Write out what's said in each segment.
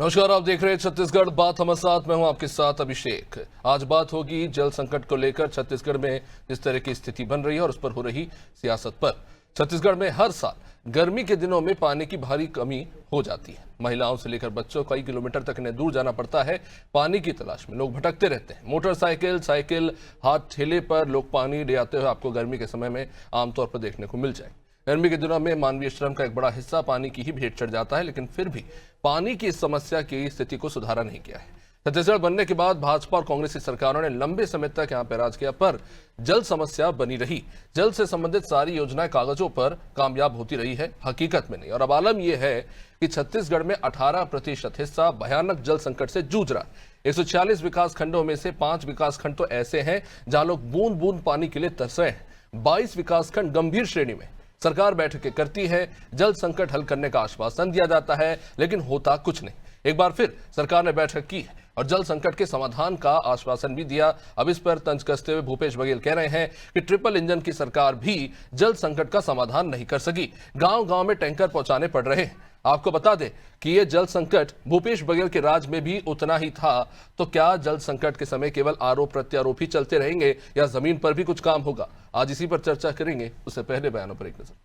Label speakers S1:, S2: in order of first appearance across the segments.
S1: नमस्कार, आप देख रहे हैं छत्तीसगढ़ बात, हमारे साथ मैं हूं आपके साथ अभिषेक। आज बात होगी जल संकट को लेकर छत्तीसगढ़ में जिस तरह की स्थिति बन रही है और उस पर हो रही सियासत पर। छत्तीसगढ़ में हर साल गर्मी के दिनों में पानी की भारी कमी हो जाती है। महिलाओं से लेकर बच्चों कई किलोमीटर तक इन्हें दूर जाना पड़ता है। पानी की तलाश में लोग भटकते रहते हैं। मोटरसाइकिल, साइकिल, हाथ ठेले पर लोग पानी ले आते हुए आपको गर्मी के समय में आमतौर पर देखने को मिल जाए। गर्मी के दिनों में मानवीय श्रम का एक बड़ा हिस्सा पानी की ही भेंट चढ़ जाता है, लेकिन फिर भी पानी की इस समस्या की स्थिति को सुधारा नहीं किया है। छत्तीसगढ़ बनने के बाद भाजपा और कांग्रेस की सरकारों ने लंबे समय तक यहां पर राज किया, पर जल समस्या बनी रही। जल से संबंधित सारी योजनाएं कागजों पर कामयाब होती रही है, हकीकत में नहीं। और अब आलम यह है कि छत्तीसगढ़ में 18% हिस्सा भयानक जल संकट से जूझ रहा है। 146 विकास खंडों में से 5 विकास खंड तो ऐसे हैं जहां लोग बूंद बूंद पानी के लिए तरस रहे हैं। 22 विकास खंड गंभीर श्रेणी में। सरकार बैठकें करती है, जल संकट हल करने का आश्वासन दिया जाता है, लेकिन होता कुछ नहीं। एक बार फिर सरकार ने बैठक की है और जल संकट के समाधान का आश्वासन भी दिया। अब इस पर तंज कसते हुए भूपेश बघेल कह रहे हैं कि ट्रिपल इंजन की सरकार भी जल संकट का समाधान नहीं कर सकी। गांव गांव में टैंकर पहुंचाने पड़ रहे हैं। आपको बता दें कि यह जल संकट भूपेश बघेल के राज में भी उतना ही था। तो क्या जल संकट के समय केवल आरोप प्रत्यारोप ही चलते रहेंगे या जमीन पर भी कुछ काम होगा? आज इसी पर चर्चा करेंगे। उससे पहले बयानों पर एक नजर।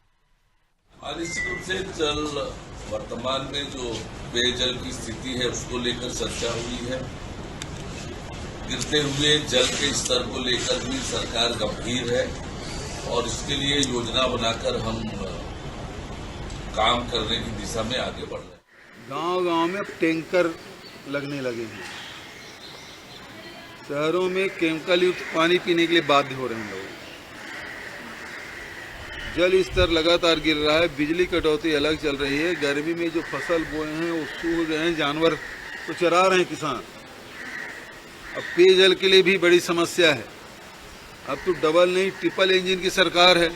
S2: निश्चित रूप से जल वर्तमान में जो पेयजल की स्थिति है उसको लेकर चर्चा हुई है। गिरते हुए जल के स्तर को लेकर भी सरकार गंभीर है और इसके लिए योजना बनाकर हम काम करने की दिशा में आगे बढ़ रहे हैं।
S3: गांव-गांव में टैंकर लगने लगे हैं। शहरों में केमिकल युक्त पानी पीने के लिए बाध्य हो रहे हैं लोग। जल स्तर लगातार गिर रहा है, बिजली कटौती अलग चल रही है। गर्मी में जो फसल बोए हैं वो सूख गए हैं, जानवर तो चरा रहे हैं किसान। अब पेयजल के लिए भी बड़ी समस्या है। अब तो डबल नहीं ट्रिपल इंजन की सरकार है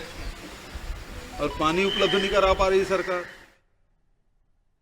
S3: और पानी उपलब्ध नहीं करा पा रही सरकार।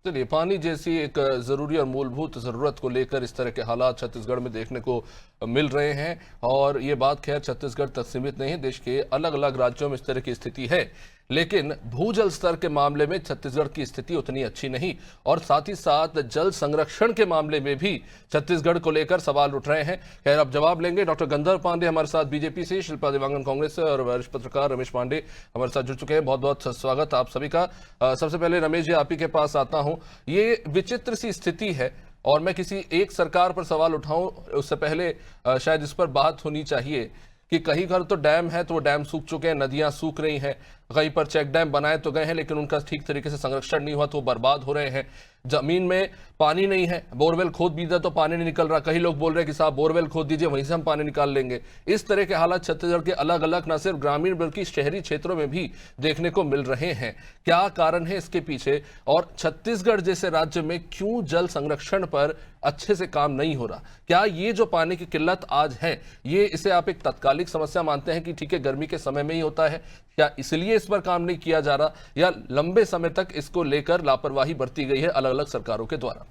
S1: चलिए, पानी जैसी एक जरूरी और मूलभूत जरूरत को लेकर इस तरह के हालात छत्तीसगढ़ में देखने को मिल रहे हैं। और ये बात खैर छत्तीसगढ़ तक सीमित नहीं है, देश के अलग अलग राज्यों में इस तरह की स्थिति है। लेकिन भूजल स्तर के मामले में छत्तीसगढ़ की स्थिति उतनी अच्छी नहीं। और साथ ही साथ जल संरक्षण के मामले में भी छत्तीसगढ़ को लेकर सवाल उठ रहे हैं। खैर, अब जवाब लेंगे डॉक्टर गंधर्व पांडे हमारे साथ बीजेपी से, शिल्पा देवांगन कांग्रेस से और वरिष्ठ पत्रकार रमेश पांडे हमारे साथ जुड़ चुके हैं। बहुत बहुत स्वागत आप सभी का। सबसे पहले रमेश जी, आप ही के पास आता हूं। ये विचित्र सी स्थिति है और मैं किसी एक सरकार पर सवाल उठाऊं उससे पहले शायद इस पर बात होनी चाहिए कि कहीं पर तो डैम है तो वो डैम सूख चुके हैं, नदियां सूख रही हैं। कहीं पर चेक डैम बनाए तो गए हैं लेकिन उनका ठीक तरीके से संरक्षण नहीं हुआ तो वो बर्बाद हो रहे हैं। जमीन में पानी नहीं है, बोरवेल खोद भी दिया तो पानी नहीं निकल रहा। कई लोग बोल रहे हैं कि साहब बोरवेल खोद दीजिए, वहीं से हम पानी निकाल लेंगे। इस तरह के हालात छत्तीसगढ़ के अलग अलग न सिर्फ ग्रामीण बल्कि शहरी क्षेत्रों में भी देखने को मिल रहे हैं। क्या कारण है इसके पीछे और छत्तीसगढ़ जैसे राज्य में क्यों जल संरक्षण पर अच्छे से काम नहीं हो रहा? क्या ये जो पानी की किल्लत आज है, ये इसे आप एक तत्कालिक समस्या मानते हैं कि ठीक है गर्मी के समय में ही होता है, क्या इसलिए इस पर काम नहीं किया जा रहा, या लंबे समय तक इसको लेकर लापरवाही बरती गई है अलग अलग सरकारों के द्वारा?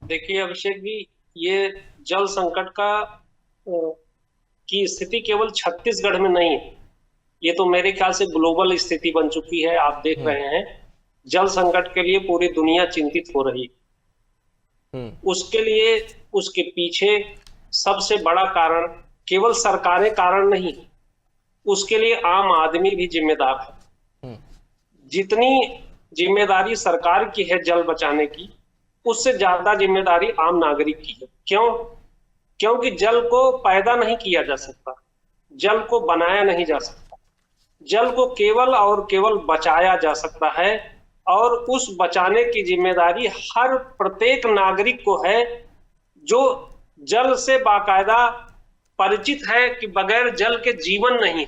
S4: देखिए अभिषेक जी, ये जल संकट की स्थिति केवल छत्तीसगढ़ में नहीं है, ये तो मेरे ख्याल से ग्लोबल स्थिति बन चुकी है। आप देख रहे हैं जल संकट के लिए पूरी दुनिया चिंतित हो रही है। उसके लिए उसके पीछे सबसे बड़ा कारण केवल सरकारें कारण नहीं, उसके लिए आम आदमी भी जिम्मेदार है। जितनी जिम्मेदारी सरकार की है जल बचाने की, उससे ज्यादा जिम्मेदारी आम नागरिक की है। क्यों? क्योंकि जल को पैदा नहीं किया जा सकता, जल को बनाया नहीं जा सकता, जल को केवल और केवल बचाया जा सकता है। और उस बचाने की जिम्मेदारी हर प्रत्येक नागरिक को है जो जल से बाकायदा परिचित है कि बगैर जल के जीवन नहीं,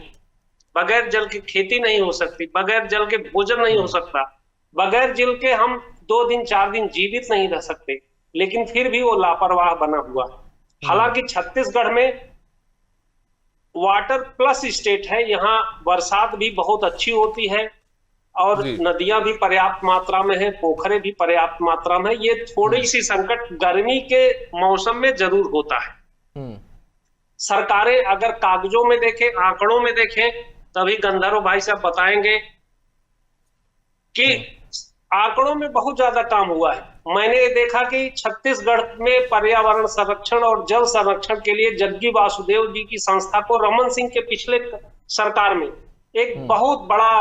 S4: बगैर जल की खेती नहीं हो सकती, बगैर जल के भोजन नहीं हो सकता, बगैर जल के हम 2 दिन 4 दिन जीवित नहीं रह सकते। लेकिन फिर भी वो लापरवाह बना हुआ है। हालांकि छत्तीसगढ़ में वाटर प्लस स्टेट है, यहाँ बरसात भी बहुत अच्छी होती है और नदियां भी पर्याप्त मात्रा में है, पोखरे भी पर्याप्त मात्रा में। ये थोड़ी सी संकट गर्मी के मौसम में जरूर होता है। सरकारें अगर कागजों में देखें, आंकड़ों में देखें, तभी गंधर्व भाई साहब बताएंगे कि आंकड़ों में बहुत ज्यादा काम हुआ है। मैंने देखा कि छत्तीसगढ़ में पर्यावरण संरक्षण और जल संरक्षण के लिए जग्गी वासुदेव जी की संस्था को रमन सिंह के पिछले सरकार में एक बहुत बड़ा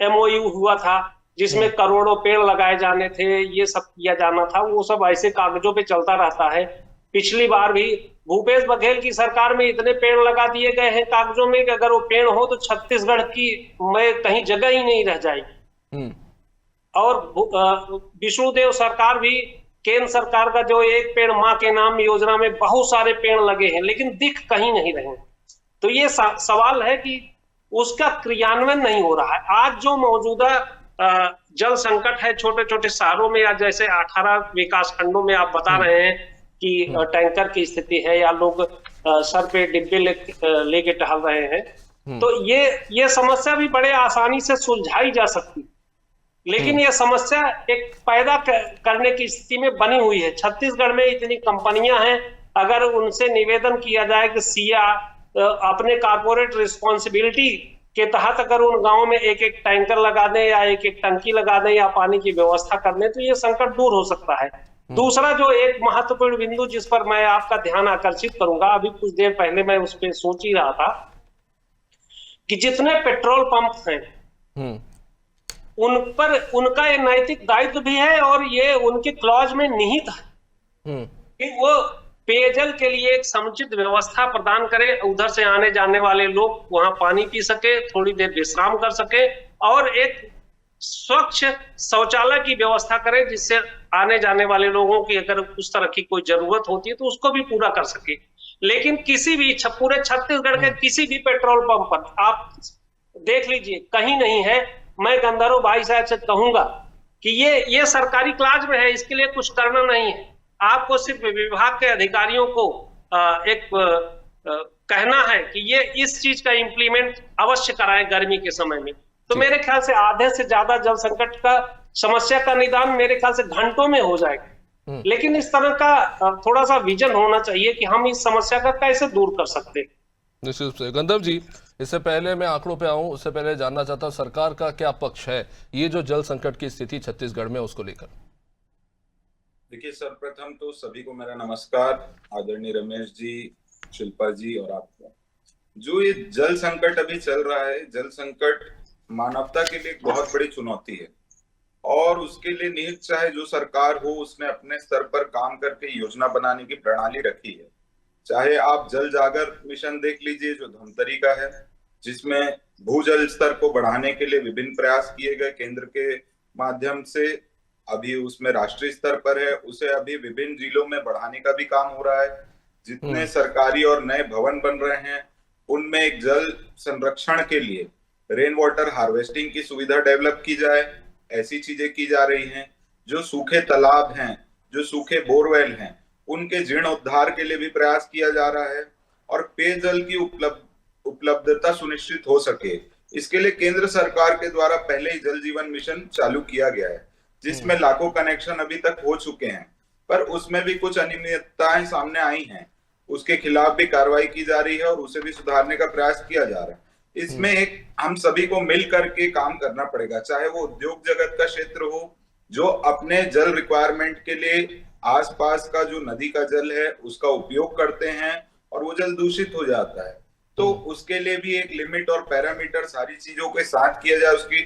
S4: MOU हुआ था, जिसमें करोड़ों पेड़ लगाए जाने थे, ये सब किया जाना था। वो सब ऐसे कागजों पे चलता रहता है। पिछली बार भी भूपेश बघेल की सरकार में इतने पेड़ लगा दिए गए हैं कागजों में कि अगर वो पेड़ हो तो छत्तीसगढ़ की में कहीं जगह ही नहीं रह जाएगी। और विष्णुदेव सरकार भी, केंद्र सरकार का जो एक पेड़ माँ के नाम योजना में बहुत सारे पेड़ लगे हैं, लेकिन दिख कहीं नहीं रहे। तो ये सवाल है कि उसका क्रियान्वयन नहीं हो रहा है। आज जो मौजूदा जल संकट है छोटे छोटे शहरों में, या जैसे 18 विकास खंडों में आप बता रहे हैं कि टैंकर की स्थिति है या लोग सर पे डिब्बे लेके टहल रहे हैं, तो ये समस्या भी बड़े आसानी से सुलझाई जा सकती, लेकिन ये समस्या एक पैदा करने की स्थिति में बनी हुई है। छत्तीसगढ़ में इतनी कंपनियां हैं, अगर उनसे निवेदन किया जाए कि सिया अपने कारपोरेट रिस्पॉन्सिबिलिटी के तहत अगर उन गांवों में एक एक टैंकर लगा दें या एक एक टंकी लगा दें या पानी की व्यवस्था कर दें, तो ये संकट दूर हो सकता है। दूसरा जो एक महत्वपूर्ण बिंदु जिस पर मैं आपका ध्यान आकर्षित करूंगा, अभी कुछ देर पहले मैं उस पर सोच ही रहा था कि जितने पेट्रोल पंप हैं उन पर उनका ये नैतिक दायित्व भी है और ये उनके क्लॉज में निहित है कि वो पेयजल के लिए एक समुचित व्यवस्था प्रदान करें, उधर से आने जाने वाले लोग वहां पानी पी सके, थोड़ी देर विश्राम कर सके, और एक स्वच्छ शौचालय की व्यवस्था करें, जिससे आने जाने वाले लोगों की अगर उस तरह की कोई जरूरत होती है तो उसको भी पूरा कर सके। लेकिन किसी भी पूरे छत्तीसगढ़ के किसी भी पेट्रोल पंप पर आप देख लीजिए, कहीं नहीं है। मैं गंधर्व भाई साहब से कहूंगा कि ये सरकारी क्लाज में है, इसके लिए कुछ करना नहीं है। आपको सिर्फ विभाग के अधिकारियों को कहना है कि ये इस चीज का इम्प्लीमेंट अवश्य कराएं गर्मी के समय में। तो मेरे ख्याल से आधे से ज्यादा जल संकट का समस्या का निदान मेरे ख्याल से घंटों में हो जाएगा। लेकिन इस तरह का थोड़ा सा विजन होना चाहिए कि हम इस समस्या का कैसे दूर कर सकते हैं।
S1: निश्चित रूप से। गंधर्व जी, इससे पहले मैं आंकड़ों पे आऊं, उससे पहले जानना चाहता हूं सरकार का क्या पक्ष है ये जो जल संकट की स्थिति छत्तीसगढ़ में उसको लेकर।
S5: देखिए, सर्वप्रथम तो सभी को मेरा नमस्कार, आदरणीय रमेश जी, शिल्पा जी और आपको। जो ये जल संकट अभी चल रहा है, जल संकट मानवता के लिए एक बहुत बड़ी चुनौती है और उसके लिए निहित चाहे जो सरकार हो उसने अपने स्तर पर काम करके योजना बनाने की प्रणाली रखी है। चाहे आप जल जागर मिशन देख लीजिए जो धमतरी का है, जिसमें भूजल स्तर को बढ़ाने के लिए विभिन्न प्रयास किए गए केंद्र के माध्यम से। अभी उसमें राष्ट्रीय स्तर पर है, उसे अभी विभिन्न जिलों में बढ़ाने का भी काम हो रहा है। जितने सरकारी और नए भवन बन रहे हैं उनमें एक जल संरक्षण के लिए रेन वाटर हार्वेस्टिंग की सुविधा डेवलप की जाए, ऐसी चीजें की जा रही हैं। जो सूखे तालाब हैं, जो सूखे बोरवेल हैं, उनके जीर्णोद्धार के लिए भी प्रयास किया जा रहा है और पेयजल की उपलब्धता सुनिश्चित हो सके, इसके लिए केंद्र सरकार के द्वारा पहले ही जल जीवन मिशन चालू किया गया है, जिसमें लाखों कनेक्शन अभी तक हो चुके हैं। पर उसमें भी कुछ अनियमितताएं सामने आई हैं, उसके खिलाफ भी कार्रवाई की जा रही है और उसे भी सुधारने का प्रयास किया जा रहा है। इसमें एक हम सभी को मिल करके काम करना पड़ेगा, चाहे वो उद्योग जगत का क्षेत्र हो जो अपने जल रिक्वायरमेंट के लिए आसपास का जो नदी का जल है उसका उपयोग करते हैं और वो जल दूषित हो जाता है, तो उसके लिए भी एक लिमिट और पैरामीटर सारी चीजों के साथ किया जाए, उसकी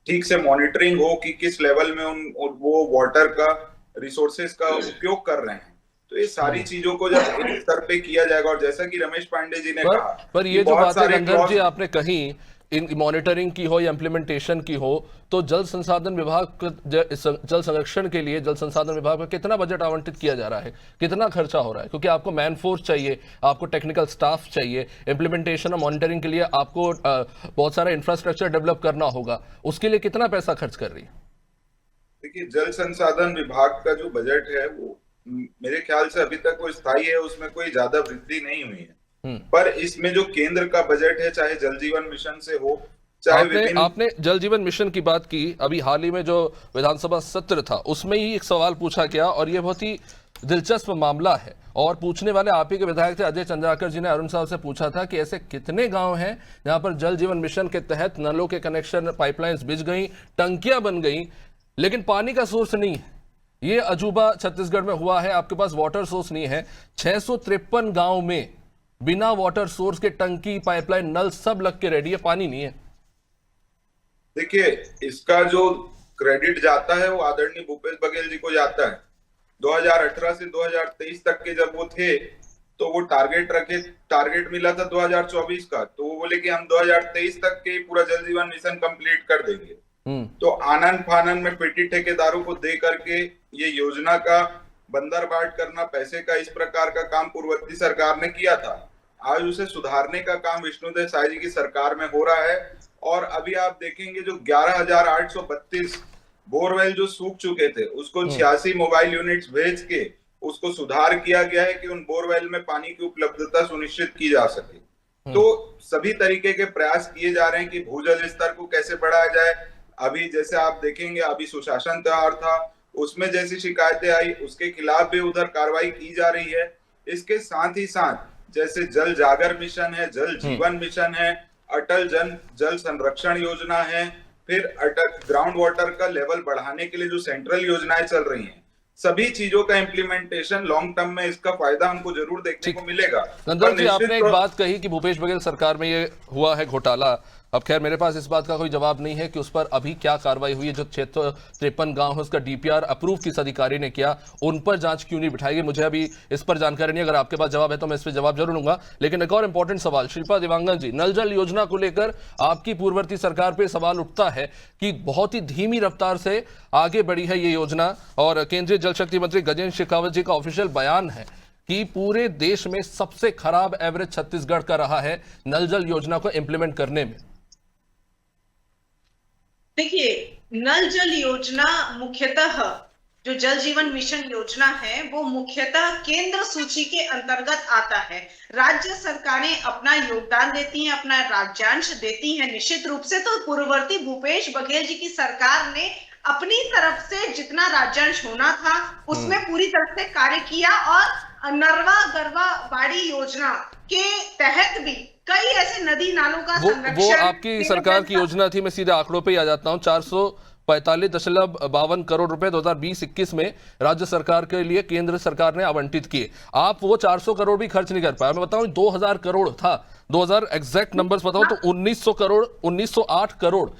S5: ठीक से मॉनिटरिंग हो कि किस लेवल में वो वाटर का रिसोर्सेज का उपयोग कर रहे हैं। तो ये सारी चीजों को जब एक स्तर पे किया जाएगा, और जैसा कि रमेश पांडे जी ने कहा,
S1: पर ये जो बातें गंधर्व जी आपने कही, इन मॉनिटरिंग की हो या इम्प्लीमेंटेशन की हो, तो जल संसाधन विभाग जल संरक्षण के लिए जल संसाधन विभाग में कितना बजट आवंटित किया जा रहा है, कितना खर्चा हो रहा है? क्योंकि आपको मैन फोर्स चाहिए, आपको टेक्निकल स्टाफ चाहिए, इम्प्लीमेंटेशन और मॉनिटरिंग के लिए आपको बहुत सारा इंफ्रास्ट्रक्चर डेवलप करना होगा, उसके लिए कितना पैसा खर्च कर रही है?
S5: देखिए, जल संसाधन विभाग का जो बजट है वो मेरे ख्याल से अभी तक वो स्थायी है, उसमें कोई ज्यादा वृद्धि नहीं हुई है। पर इसमें जो केंद्र का बजट है, चाहे जल जीवन मिशन से हो, चाहे
S1: आपने जल जीवन मिशन की बात की, अभी हाल ही में जो विधानसभा सत्र था उसमें ही एक सवाल पूछा गया और ये बहुत ही दिलचस्प मामला है, और पूछने वाले आप ही के विधायक थे अजय चंद्राकर जी ने अरुण साहब से पूछा था कि ऐसे कितने गांव हैं जहां पर जल जीवन मिशन के तहत नलों के कनेक्शन, पाइपलाइंस बिछ गई, टंकियां बन गई, लेकिन पानी का सोर्स नहीं है। ये अजूबा छत्तीसगढ़ में हुआ है, आपके पास वाटर सोर्स नहीं है। 653 गांव में बिना वाटर सोर्स के टंकी, पाइपलाइन, नल सब लग के रेडी है, पानी नहीं है।
S5: देखिए, इसका जो क्रेडिट जाता है वो आदरणीय भूपेश बघेल जी को जाता है। 2018 से 2023 तक के जब वो थे तो वो टारगेट मिला था 2024 का, तो वो बोले कि हम 2023 तक के पूरा जल जीवन मिशन कंप्लीट कर देंगे। तो आनन फानन में पेटी ठेकेदारों को दे करके ये योजना का बंदर बाट करना, पैसे का इस प्रकार का काम पूर्ववर्ती सरकार ने किया था। आज उसे सुधारने का काम विष्णुदेव साय जी की सरकार में हो रहा है। और अभी आप देखेंगे जो 11,832 बोरवेल जो सूख चुके थे उसको 86 मोबाइल यूनिट्स भेज के उसको सुधार किया गया है कि उन बोरवेल में पानी की उपलब्धता सुनिश्चित की जा सके। तो सभी तरीके के प्रयास किए जा रहे हैं कि भूजल स्तर को कैसे बढ़ाया जाए। अभी जैसे आप देखेंगे, अभी सुशासन त्योहार था, उसमें जैसी शिकायतें आई उसके खिलाफ भी उधर कार्रवाई की जा रही है। इसके साथ ही साथ जैसे जल जागर मिशन है, जल जीवन मिशन है, अटल जल संरक्षण योजना है, फिर अटल ग्राउंड वाटर का लेवल बढ़ाने के लिए जो सेंट्रल योजनाएं चल रही हैं, सभी चीजों का इम्प्लीमेंटेशन लॉन्ग टर्म में इसका फायदा हमको जरूर देखने को मिलेगा।
S1: नंदन जी, आपने एक बात कही कि भूपेश बघेल सरकार में ये हुआ है घोटाला। अब खैर मेरे पास इस बात का कोई जवाब नहीं है कि उस पर अभी क्या कार्रवाई हुई है। जो 653 गांव है उसका डीपीआर अप्रूव किस अधिकारी ने किया, उन पर जांच क्यों नहीं बिठाई गई, मुझे अभी इस पर जानकारी नहीं। अगर आपके पास जवाब है तो मैं इस पर जवाब जरूर दूंगा। लेकिन एक और इंपॉर्टेंट सवाल, शिल्पा देवांगन जी, नल जल योजना को लेकर आपकी पूर्ववर्ती सरकार पर सवाल उठता है कि बहुत ही धीमी रफ्तार से आगे बढ़ी है ये योजना, और केंद्रीय जल शक्ति मंत्री गजेंद्र शेखावत जी का ऑफिशियल बयान है कि पूरे देश में सबसे खराब एवरेज छत्तीसगढ़ का रहा है नल जल योजना को इंप्लीमेंट करने में।
S6: देखिए, नल जल योजना मुख्यतः जो जल जीवन मिशन योजना है वो मुख्यतः केंद्र सूची के अंतर्गत आता है। राज्य सरकारें अपना योगदान देती हैं, अपना राज्यांश देती हैं निश्चित रूप से। तो पूर्ववर्ती भूपेश बघेल जी की सरकार ने अपनी तरफ से जितना राज्यांश होना था उसमें पूरी तरह से कार्य किया, और नरवा गरवा बाड़ी योजना के तहत भी कई ऐसे नदी नालों का संरक्षण
S1: वो आपकी सरकार की योजना थी। मैं सीधे आंकड़ों पे ही आ जाता हूं। 445.52 करोड़ रुपए 2020-21 में राज्य सरकार के लिए केंद्र सरकार ने आवंटित किए। आप वो 400 करोड़ भी खर्च नहीं कर पाए। मैं बताऊं 2000 करोड़ था, 2000 एग्जैक्ट नंबर्स बताओ तो 1908 करोड़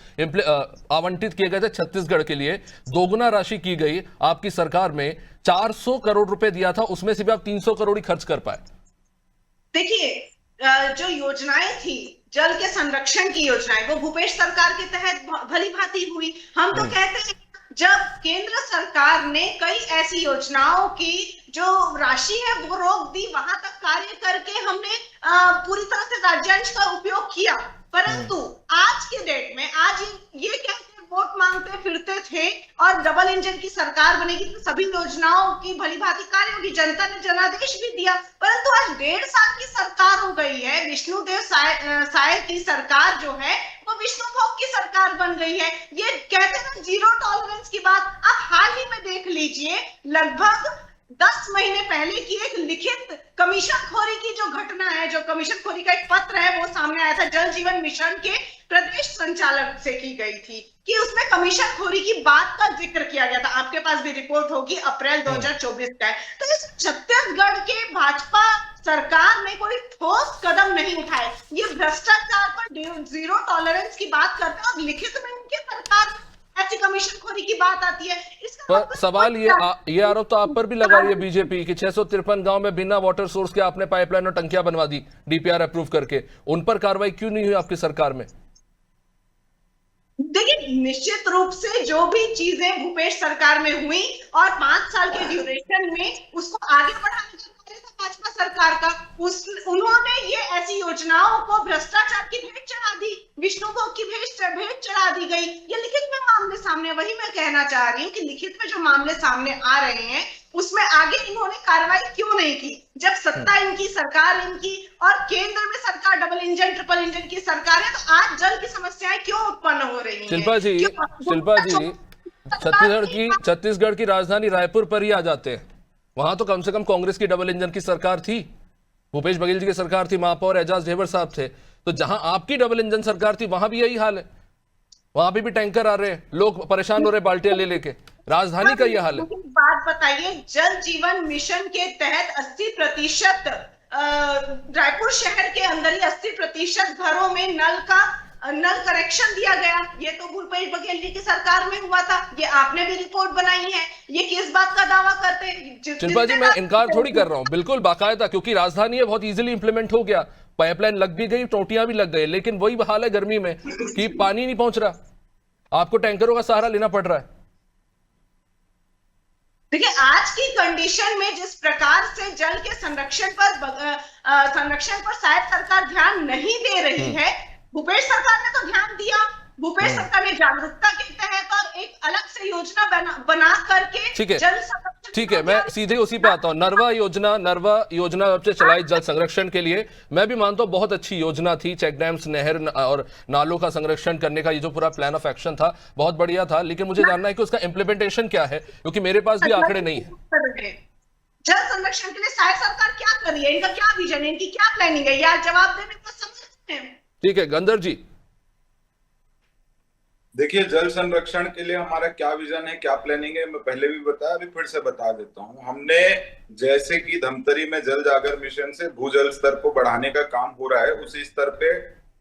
S1: आवंटित किए गए थे छत्तीसगढ़ के लिए। दोगुना राशि की गई आपकी सरकार में, 400 करोड़ रुपए दिया था, उसमें से भी आप 300 करोड़ ही खर्च कर पाए।
S6: देखिए, जो योजनाएं थी जल के संरक्षण की योजनाएं, वो भूपेश सरकार के तहत भली भांति हुई। हम तो कहते हैं जब केंद्र सरकार ने कई ऐसी योजनाओं की जो राशि है वो रोक दी, वहां तक कार्य करके हमने पूरी तरह से राज्यांश का उपयोग किया। परंतु आज के डेट में, आज ये कहते वोट मांगते फिरते थे और डबल इंजन की सरकार बनेगी तो सभी योजनाओं की भली भांति कार्य होगी, जनता ने जनादेश भी दिया। परंतु आज 1.5 साल की सरकार हो गई है, विष्णुदेव साय की सरकार जो है वो विष्णु भोग की सरकार बन गई है। ये कहते हैं जीरो टॉलरेंस की बात। आप हाल ही में देख लीजिए, लगभग 10 महीने पहले की एक लिखित कमीशन खोरी की जो घटना है, जो कमीशन खोरी का एक पत्र है वो सामने आया था, जल जीवन मिशन के प्रदेश संचालक से की गई थी, कि उसमें कमीशन खोरी की बात का जिक्र किया गया था। आपके पास भी रिपोर्ट होगी, अप्रैल 2024 का है। तो इस छत्तीसगढ़ के भाजपा सरकार ने कोई ठोस कदम नहीं उठाए। ये भ्रष्टाचार पर जीरो टॉलरेंस की बात करते हैं और लिखित में उनके सरकार ऐसी कमीशन खोरी की बात आती है। इसका
S1: पर सवाल ये आरोप तो आप पर भी लगा रही है बीजेपी कि 653 गांव में बिना वाटर सोर्स के आपने पाइपलाइन और टंकियां बनवा दी डीपीआर अप्रूव करके, उन पर कार्रवाई क्यों नहीं हुई आपकी सरकार में?
S6: देखिए, निश्चित रूप से जो भी चीजें भूपेश सरकार में हुई और 5 साल के ड्यूरेशन में उसको आगे बढ़ाने का कार्य था भाजपा सरकार का, उन्होंने ये ऐसी योजनाओं को भ्रष्टाचार की भेंट चढ़ा दी, विष्णु भोग की भेंट चढ़ा दी गई। ये लिखित में मामले सामने, वही मैं कहना चाह रही हूँ कि लिखित में जो मामले सामने आ रहे हैं उसमें आगे इन्होंने कार्रवाई क्यों नहीं की? जब सत्ता इनकी, सरकार इनकी और केंद्र में सरकार डबल इंजन ट्रिपल इंजन की सरकार है, तो आज जल की समस्याएं क्यों उत्पन्न हो रही हैं?
S1: शिल्पा जी, छत्तीसगढ़ की राजधानी रायपुर पर ही आ जाते हैं। वहां तो कम से कम कांग्रेस की डबल इंजन की सरकार थी, भूपेश बघेल जी की सरकार थी, महापौर एजाज ढेबर साहब थे। तो जहां आपकी डबल इंजन सरकार थी वहां भी यही हाल है, वहां पे भी टैंकर आ रहे हैं, लोग परेशान हो रहे हैं बाल्टियां ले लेके। राजधानी का ये हाल है।
S6: बात बताइए, जल जीवन मिशन के तहत 80% रायपुर शहर के अंदर ही 80% घरों में नल कनेक्शन दिया गया। ये तो भूपेश बघेल जी की सरकार में हुआ था। ये आपने भी रिपोर्ट बनाई है। ये किस बात का दावा करते हैं?
S1: शिल्पा जी, मैं इनकार थोड़ी कर रहा हूं, बिल्कुल बाकायदा, क्योंकि राजधानी है बहुत इजीली इंप्लीमेंट हो गया, पाइपलाइन लग भी गई, टोटियां भी लग गई, लेकिन वही हाल है गर्मी में कि पानी नहीं पहुंच रहा, आपको टैंकरों का सहारा लेना पड़ रहा है।
S6: देखिए, आज की कंडीशन में जिस प्रकार से जल के संरक्षण पर शायद सरकार ध्यान नहीं दे रही है। भूपेश सरकार ने तो ध्यान दिया। भूपेश सरकार ने जागरूकता के तहत और एक अलग से योजना बना करके जल संरक्षण।
S1: ठीक है, मैं सीधे उसी पे आता हूं। नरवा योजना जब से चलाई जल संरक्षण के लिए, मैं भी मानता हूं बहुत अच्छी योजना थी। चेक डैम्स, नहर और नालों का संरक्षण करने का ये जो पूरा प्लान ऑफ एक्शन था, बहुत बढ़िया था। लेकिन मुझे जानना है कि उसका इंप्लीमेंटेशन क्या है, क्योंकि मेरे पास भी आंकड़े नहीं है।
S6: जल संरक्षण के लिए शायद सरकार क्या कर रही है, इनका क्या विजन है, इनकी क्या प्लानिंग है, यार जवाब देने को समझते हैं।
S1: ठीक है, गंदर जी।
S5: देखिए, जल संरक्षण के लिए हमारा क्या विजन है, क्या प्लानिंग है, मैं पहले भी बताया, अभी फिर से बता देता हूँ। हमने जैसे कि धमतरी में जल जागर मिशन से भूजल स्तर को बढ़ाने का काम हो रहा है, उसी स्तर पे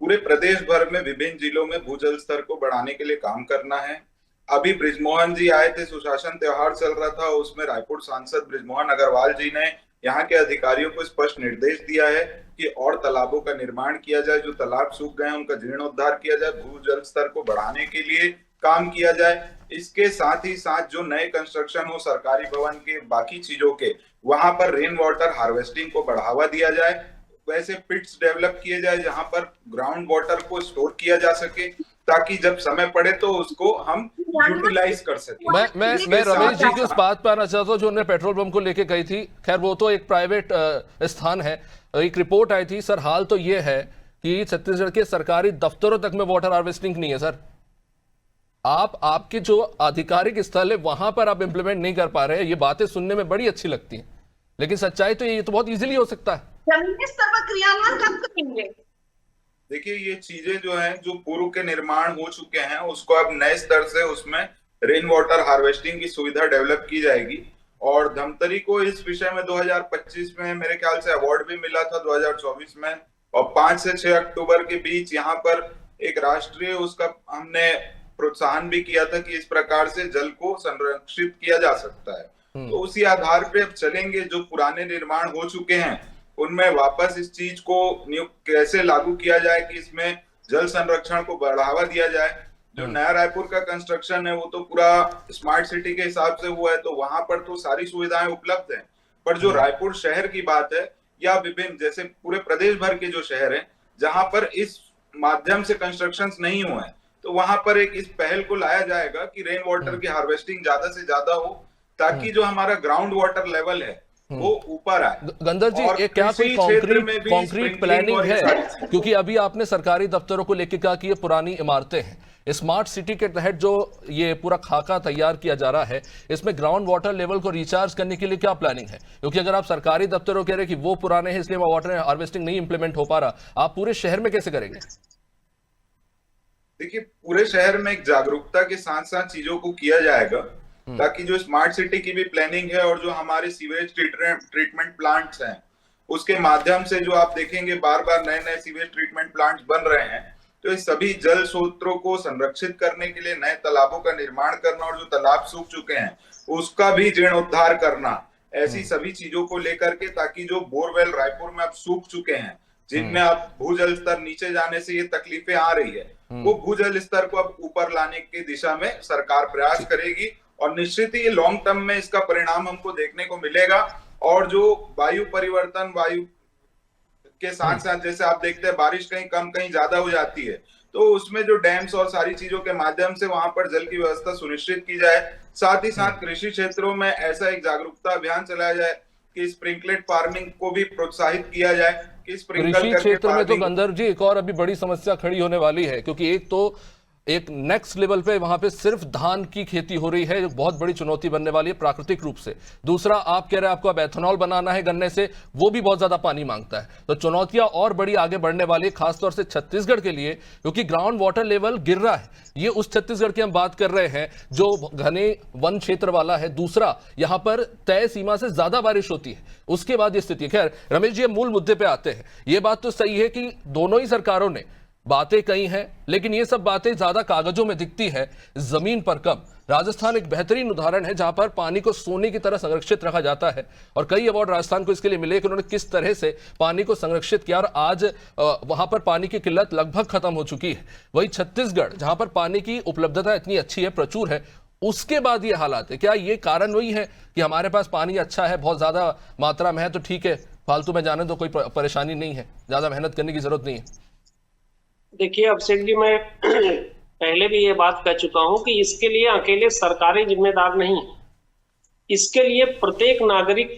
S5: पूरे प्रदेश भर में विभिन्न जिलों में भूजल स्तर को बढ़ाने के लिए काम करना है। अभी बृजमोहन जी आए थे, सुशासन त्योहार चल रहा था, उसमें रायपुर सांसद बृजमोहन अग्रवाल जी ने यहाँ के अधिकारियों को स्पष्ट निर्देश दिया है कि और तालाबों का निर्माण किया जाए, जो तालाब सूख गए हैं उनका जीर्णोद्धार किया जाए, भूजल स्तर को बढ़ाने के लिए काम किया जाए। इसके साथ ही साथ जो नए कंस्ट्रक्शन हो सरकारी भवन के, बाकी चीजों के, वहां पर रेन वाटर हार्वेस्टिंग को बढ़ावा दिया जाए। वैसे पिट्स डेवलप किए जाए जहां पर ग्राउंड वाटर को स्टोर किया जा सके, ताकि जब समय पड़े तो उसको हम यूटिलाइज कर सके।
S1: मैं रमेश जी की उस बात पर आना चाहता हूँ जो उन्होंने पेट्रोल पंप को लेके कही थी। खैर वो तो एक प्राइवेट स्थान है। एक रिपोर्ट आई थी सर, हाल तो ये है कि छत्तीसगढ़ के सरकारी दफ्तरों तक में वाटर हार्वेस्टिंग नहीं है सर। आपके जो आधिकारिक स्थल है वहां पर आप इंप्लीमेंट नहीं कर पा रहे हैं। ये बातें सुनने में बड़ी अच्छी लगती हैं, लेकिन सच्चाई तो ये तो बहुत इजीली हो सकता है।
S6: जमीनी स्तर पर क्रियान्वयन कब करेंगे?
S5: देखिए, ये चीजें जो हैं, जो पूर्व के निर्माण हो चुके हैं, उसको अब नए स्तर से उसमें रेन वाटर हार्वेस्टिंग की सुविधा डेवलप की जाएगी। और धमतरी को इस विषय में 2025 में मेरे ख्याल से अवार्ड भी मिला था, 2024 में। और 5 से 6 अक्टूबर के बीच यहाँ पर एक राष्ट्रीय उसका हमने प्रोत्साहन भी किया था कि इस प्रकार से जल को संरक्षित किया जा सकता है। तो उसी आधार पे अब चलेंगे। जो पुराने निर्माण हो चुके हैं उनमें वापस इस चीज को कैसे लागू किया जाए कि इसमें जल संरक्षण को बढ़ावा दिया जाए। जो नया रायपुर का कंस्ट्रक्शन है वो तो पूरा स्मार्ट सिटी के हिसाब से हुआ है, तो वहां पर तो सारी सुविधाएं उपलब्ध हैं। पर जो रायपुर शहर की बात है, या विभिन्न जैसे पूरे प्रदेश भर के जो शहर हैं जहां पर इस माध्यम से कंस्ट्रक्शन नहीं हुए हैं, तो वहां पर एक इस पहल को लाया जाएगा कि रेन वाटर की हार्वेस्टिंग ज्यादा से ज्यादा हो, ताकि जो हमारा ग्राउंड वाटर लेवल है वो ऊपर आए।
S1: गंदर जी, ये क्या कोई कॉन्क्रीट प्लानिंग है? क्योंकि अभी आपने सरकारी दफ्तरों को लेकर कहा कि ये पुरानी इमारतें हैं। स्मार्ट सिटी के तहत जो ये पूरा खाका तैयार किया जा रहा है, इसमें ग्राउंड वाटर लेवल को रिचार्ज करने के लिए क्या प्लानिंग है? क्योंकि अगर आप सरकारी दफ्तरों कह रहे हैं कि वो पुराने हैं इसलिए वाटर हार्वेस्टिंग नहीं इंप्लीमेंट हो पा रहा, आप पूरे शहर में कैसे करेंगे?
S5: देखिए, पूरे शहर में एक जागरूकता के साथ साथ चीजों को किया जाएगा, ताकि जो स्मार्ट सिटी की भी प्लानिंग है और जो हमारे सीवेज ट्रीटमेंट प्लांट्स हैं उसके माध्यम से जो आप देखेंगे बार बार नए नए सीवेज ट्रीटमेंट प्लांट्स बन रहे हैं, तो इस सभी जल स्रोतों को संरक्षित करने के लिए नए तालाबों का निर्माण करना और जो तालाब सूख चुके हैं उसका भी जीर्णोद्धार करना, ऐसी सभी चीजों को लेकर के, ताकि जो बोरवेल रायपुर में अब सूख चुके हैं, जिनमें अब भूजल स्तर नीचे जाने से ये तकलीफें आ रही है, वो भूजल स्तर को अब ऊपर लाने की दिशा में सरकार प्रयास करेगी। और निश्चित ही लॉन्ग टर्म में इसका परिणाम हमको देखने को मिलेगा। और जो वायु परिवर्तन, वायु के साथ साथ जैसे आप देखते हैं बारिश कहीं कम कहीं ज्यादा हो जाती है, तो उसमें जो डैम्स और सारी चीजों के माध्यम से वहां पर जल की व्यवस्था सुनिश्चित की जाए। साथ ही साथ कृषि क्षेत्रों में ऐसा एक जागरूकता अभियान चलाया जाए कि स्प्रिंकलेड फार्मिंग को भी प्रोत्साहित किया जाए कि
S1: कृषि क्षेत्र में तो गंदर जी एक और अभी बड़ी समस्या खड़ी होने वाली है, क्योंकि एक तो एक नेक्स्ट लेवल पे वहां पे सिर्फ धान की खेती हो रही है, जो बहुत बड़ी चुनौती बनने वाली है प्राकृतिक रूप से। दूसरा, आप कह रहे हैं आपको अब एथेनॉल बनाना है गन्ने से, वो भी बहुत ज्यादा पानी मांगता है। तो चुनौतियां और बड़ी आगे बढ़ने वाली है, खासतौर से छत्तीसगढ़ के लिए, क्योंकि ग्राउंड वाटर लेवल गिर रहा है। ये उस छत्तीसगढ़ की हम बात कर रहे हैं जो घने वन क्षेत्र वाला है। दूसरा, यहां पर तय सीमा से ज्यादा बारिश होती है, उसके बाद ये स्थिति। खैर रमेश जी, मूल मुद्दे पे आते हैं। ये बात तो सही है कि दोनों ही सरकारों ने बातें कही हैं, लेकिन ये सब बातें ज्यादा कागजों में दिखती है, जमीन पर कम। राजस्थान एक बेहतरीन उदाहरण है जहां पर पानी को सोने की तरह संरक्षित रखा जाता है, और कई अवार्ड राजस्थान को इसके लिए मिले कि उन्होंने किस तरह से पानी को संरक्षित किया, और आज वहां पर पानी की किल्लत लगभग खत्म हो चुकी है। वही छत्तीसगढ़, जहां पर पानी की उपलब्धता इतनी अच्छी है, प्रचुर है, उसके बाद ये हालात है। क्या ये कारण वही है कि हमारे पास पानी अच्छा है, बहुत ज्यादा मात्रा में है, तो ठीक है, फालतू में जाने तो कोई परेशानी नहीं है, ज्यादा मेहनत करने की जरूरत नहीं है?
S4: देखिए अभिषेक जी, मैं पहले भी ये बात कह चुका हूं कि इसके लिए अकेले सरकारें जिम्मेदार नहीं, इसके लिए प्रत्येक नागरिक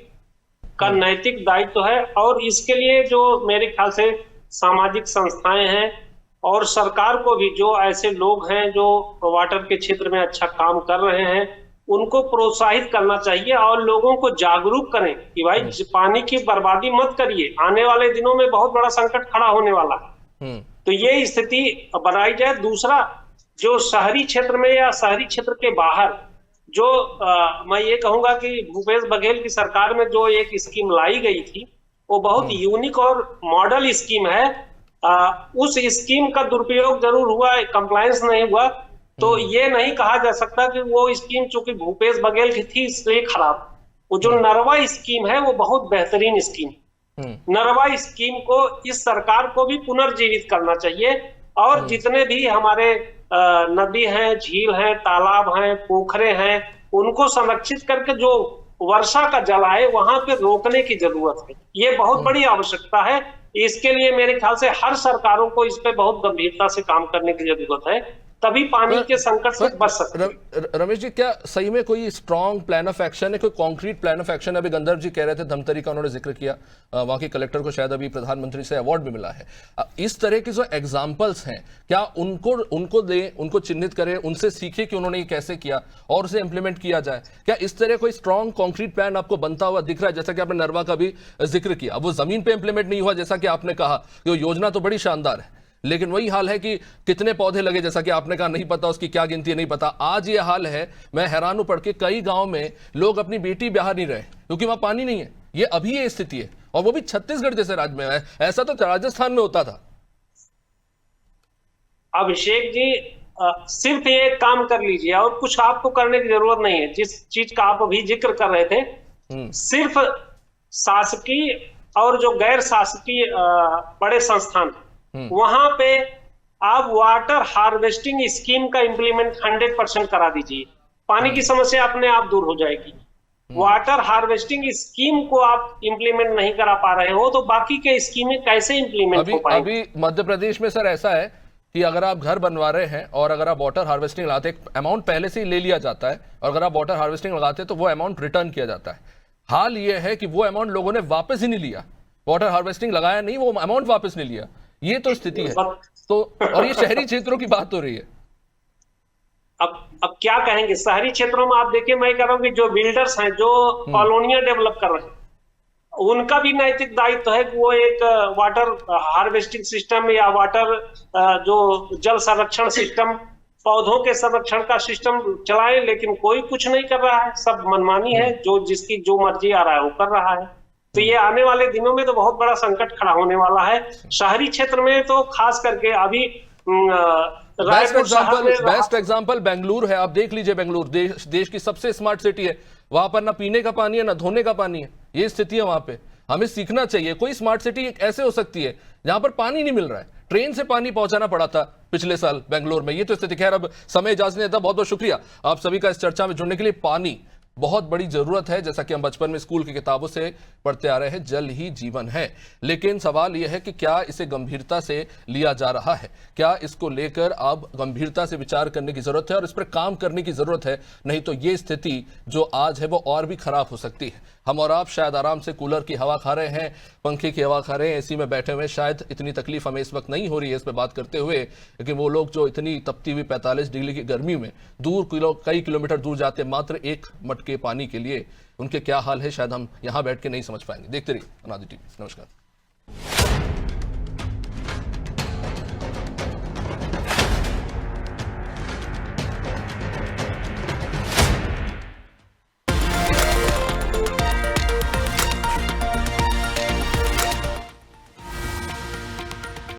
S4: का नैतिक दायित्व है। और इसके लिए जो मेरे ख्याल से सामाजिक संस्थाएं हैं और सरकार को भी, जो ऐसे लोग हैं जो वाटर के क्षेत्र में अच्छा काम कर रहे हैं, उनको प्रोत्साहित करना चाहिए और लोगों को जागरूक करें कि भाई पानी की बर्बादी मत करिए, आने वाले दिनों में बहुत बड़ा संकट खड़ा होने वाला है। तो ये स्थिति बनाई जाए। दूसरा, जो शहरी क्षेत्र में या शहरी क्षेत्र के बाहर जो मैं ये कहूंगा कि भूपेश बघेल की सरकार में जो एक स्कीम लाई गई थी, वो बहुत यूनिक और मॉडल स्कीम है। उस स्कीम का दुरुपयोग जरूर हुआ, कंप्लायंस नहीं हुआ, तो ये नहीं कहा जा सकता कि वो स्कीम चूंकि भूपेश बघेल की थी इसलिए खराब। वो जो नरवा स्कीम है वो बहुत बेहतरीन स्कीम। नरवा स्कीम को इस सरकार को भी पुनर्जीवित करना चाहिए, और जितने भी हमारे नदी हैं, झील हैं, तालाब हैं, पोखरे हैं, उनको संरक्षित करके जो वर्षा का जल आए वहां पे रोकने की जरूरत है। ये बहुत बड़ी आवश्यकता है। इसके लिए मेरे ख्याल से हर सरकारों को इस पे बहुत गंभीरता से काम करने की जरूरत है, तभी पानी के संकट से बच सकते हैं।
S1: रमेश जी, क्या सही में कोई स्ट्रॉन्ग प्लान ऑफ एक्शन है, कोई कॉन्क्रीट प्लान ऑफ एक्शन? अभी गंधर्व जी कह रहे थे, धमतरी का उन्होंने जिक्र किया, वहां के कलेक्टर को शायद अभी प्रधानमंत्री से अवार्ड भी मिला है। इस तरह के जो एग्जाम्पल्स हैं, क्या उनको दें, उनको चिन्हित करें, उनसे सीखे कि उन्होंने ये कैसे किया और उसे इंप्लीमेंट किया जाए? क्या इस तरह कोई स्ट्रॉन्ग कॉन्क्रीट प्लान आपको बनता हुआ दिख रहा है? जैसा कि आपने नरवा का भी जिक्र किया, अब वो जमीन पे इंप्लीमेंट नहीं हुआ, जैसा कि आपने कहा कि वो योजना तो बड़ी शानदार है, लेकिन वही हाल है कि कितने पौधे लगे, जैसा कि आपने कहा, नहीं पता उसकी क्या गिनती है, नहीं पता। आज ये हाल है, मैं हैरान हूं पढ़ के, कई गांव में लोग अपनी बेटी ब्याह नहीं रहे क्योंकि वहां पानी नहीं है। ये अभी ये स्थिति है, और वो भी छत्तीसगढ़ जैसे राज्य में है। ऐसा तो राजस्थान में होता था।
S4: अभिषेक जी, सिर्फ ये काम कर लीजिए और कुछ आपको करने की जरूरत नहीं है। जिस चीज का आप अभी जिक्र कर रहे थे, सिर्फ शासकीय और जो गैर शासकीय बड़े संस्थान, वहां पे आप वाटर हार्वेस्टिंग स्कीम का इंप्लीमेंट 100% करा दीजिए, पानी की समस्या अपने आप दूर हो जाएगी। वाटर हार्वेस्टिंग स्कीम को आप इंप्लीमेंट नहीं करा पा रहे हो, तो बाकी के स्कीमें कैसे इंप्लीमेंट हो पाएंगी?
S1: अभी मध्य प्रदेश में सर ऐसा है कि अगर आप घर बनवा रहे हैं और अगर आप वाटर हार्वेस्टिंग लगाते, एक अमाउंट पहले से ही ले लिया जाता है, और अगर आप वाटर हार्वेस्टिंग लगाते तो वो अमाउंट रिटर्न किया जाता है। हाल ये है कि वो अमाउंट लोगों ने वापस ही नहीं लिया, वाटर हार्वेस्टिंग लगाया नहीं, वो अमाउंट वापस नहीं लिया। ये तो स्थिति है। तो और ये शहरी क्षेत्रों की बात हो रही है।
S4: अब क्या कहेंगे, शहरी क्षेत्रों में आप देखिए, मैं कह रहा हूं कि जो बिल्डर्स हैं, जो कॉलोनियां डेवलप कर रहे हैं, उनका भी नैतिक दायित्व है कि वो एक वाटर हार्वेस्टिंग सिस्टम या वाटर जो जल संरक्षण सिस्टम, पौधों के संरक्षण का सिस्टम चलाएं, लेकिन कोई कुछ नहीं कर रहा है, सब मनमानी है, जो जिसकी जो मर्जी आ रहा है वो कर रहा है। तो ये आने वाले दिनों में तो बहुत बड़ा संकट खड़ा होने वाला है। शहरी क्षेत्र में तो खास करके अभी
S1: बेस्ट एग्जांपल बेंगलुरु है। आप देख लीजिए, बेंगलुरु देश की सबसे स्मार्ट सिटी है, वहां पर ना पीने का पानी है ना धोने का पानी है। ये स्थिति है वहां पे। हमें सीखना चाहिए, कोई स्मार्ट सिटी ऐसे हो सकती है जहां पर पानी नहीं मिल रहा है, ट्रेन से पानी पहुंचाना पड़ा था पिछले साल बेंगलुरु में। ये तो स्थिति। खैर अब समय इजाजत नहीं देता। बहुत बहुत शुक्रिया आप सभी का इस चर्चा में जुड़ने के लिए। पानी बहुत बड़ी जरूरत है। जैसा कि हम बचपन में स्कूल की किताबों से पढ़ते आ रहे हैं, जल ही जीवन है। लेकिन सवाल यह है कि क्या इसे गंभीरता से लिया जा रहा है? क्या इसको लेकर अब गंभीरता से विचार करने की जरूरत है और इस पर काम करने की जरूरत है? नहीं तो ये स्थिति जो आज है वो और भी खराब हो सकती है। हम और आप शायद आराम से कूलर की हवा खा रहे हैं, पंखे की हवा खा रहे हैं, एसी में बैठे हुए, शायद इतनी तकलीफ हमें इस वक्त नहीं हो रही है इस पर बात करते हुए। लेकिन वो लोग जो इतनी तपती हुई 45 डिग्री की गर्मी में कई किलोमीटर दूर जाते हैं मात्र एक मटके पानी के लिए, उनके क्या हाल है शायद हम यहां बैठ के नहीं समझ पाएंगे। देखते रहिए अनादि टीवी। नमस्कार।